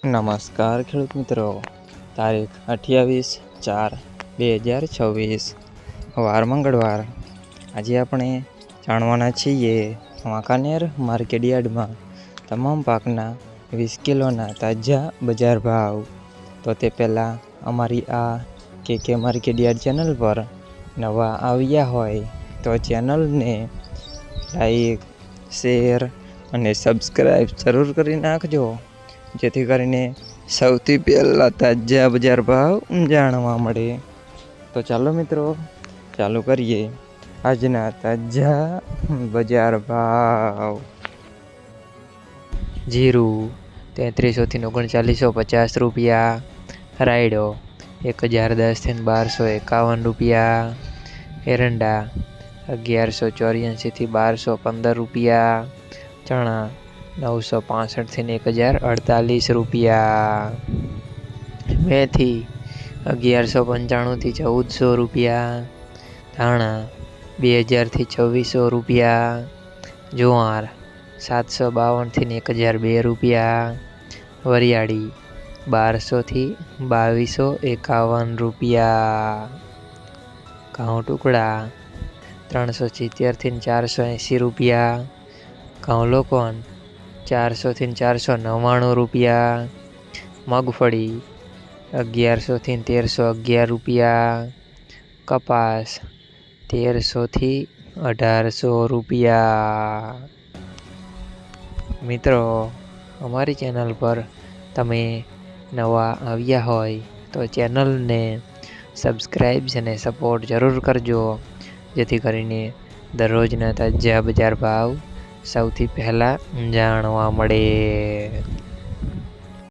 નમસ્કાર ખેડૂત મિત્રો, તારીખ 28/4/2026 વાર મંગળવાર। આજે આપણે જાણવાના છીએ વાંકાનેર માર્કેટયાર્ડમાં તમામ પાકના 20 કિલોના તાજા બજાર ભાવ। તો તે પહેલાં અમારી આ કે માર્કેટયાર્ડ ચેનલ પર નવા આવ્યા હોય તો ચેનલને લાઈક, શેર અને સબસ્ક્રાઈબ જરૂર કરી નાખજો, જેથી કરીને સૌથી પહેલાં તાજા બજાર ભાવ જાણવા મળે। તો ચાલો મિત્રો, ચાલુ કરીએ આજના તાજા બજાર ભાવ। જીરું 3300 થી 3950 રૂપિયા, રાયડો 1010 થી 1251 રૂપિયા, એરંડા 1184 થી 1215 રૂપિયા, ચણા 965 થી 1048 રૂપિયા, મેથી 1195 થી 1400 રૂપિયા, ધાણા 2000 થી 2600 રૂપિયા, જુવાર 752 થી 1002 રૂપિયા, વરિયાળી 1200 થી 2251 રૂપિયા, ઘઉં ટુકડા 370 થી 480 રૂપિયા, ઘઉં લોકોન 400 થી 499 રૂપિયા, મગફળી 1100 થી 1311 રૂપિયા, કપાસ 1300 થી 1800 રૂપિયા। મિત્રો, અમારી ચેનલ પર તમે નવા આવ્યા હોય તો ચેનલને સબસ્ક્રાઈબ અને સપોર્ટ જરૂર કરજો, જેથી કરીને દરરોજના તાજા બજાર ભાવ સૌથી પહેલાં જાણવા મળે।